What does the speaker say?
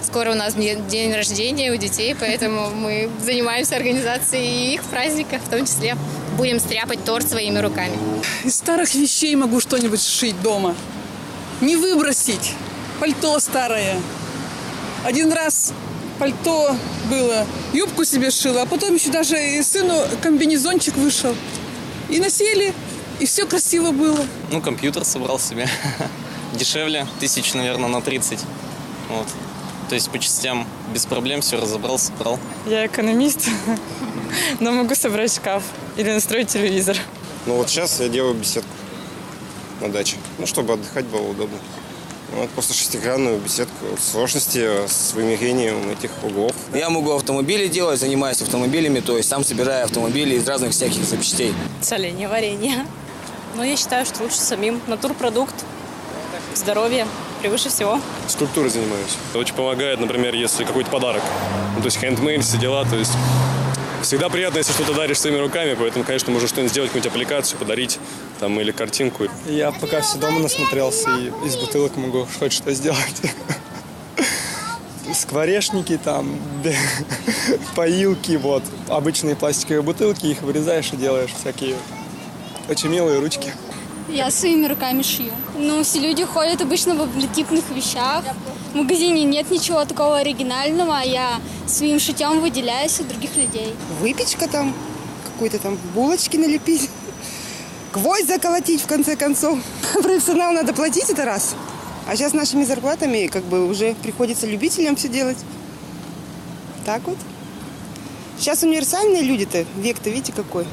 Скоро у нас день рождения у детей, поэтому мы занимаемся организацией их праздников, в том числе будем стряпать торт своими руками. Из старых вещей могу что-нибудь сшить дома. Не выбросить. Пальто старое. Один раз пальто было, юбку себе сшила, а потом еще даже и сыну комбинезончик вышел. И носили, и все красиво было. Ну, компьютер собрал себе. Дешевле, 1000, наверное, на 30. Вот. То есть по частям без проблем все разобрал, собрал. Я экономист, но могу собрать шкаф или настроить телевизор. Ну вот сейчас я делаю беседку на даче, ну чтобы отдыхать было удобно. Вот просто шестигранную беседку в сложности с вымерением этих углов. Я могу автомобили делать, занимаюсь автомобилями, то есть сам собираю автомобили из разных всяких запчастей. Соленье, варенье. Но я считаю, что лучше самим. Натурпродукт, здоровье превыше всего. Скульптурой занимаюсь. Очень помогает, например, если какой-то подарок. Ну, то есть хендмейд, все дела, то есть всегда приятно, если что-то даришь своими руками, поэтому, конечно, можно что-нибудь сделать, какую-нибудь аппликацию, подарить там, или картинку. Я пока все дома насмотрелся и из бутылок могу хоть что сделать. Скворечники, там, поилки, вот, обычные пластиковые бутылки, их вырезаешь и делаешь всякие очень милые ручки. Я своими руками шью. Ну, все люди ходят обычно в однотипных вещах. В магазине нет ничего такого оригинального, а я своим шитьем выделяюсь от других людей. Выпечка там, какой-то там булочки налепить, гвоздь заколотить в конце концов. Профессионал надо платить, это раз. А сейчас нашими зарплатами как бы уже приходится любителям все делать. Так вот. Сейчас универсальные люди-то, век-то видите какой.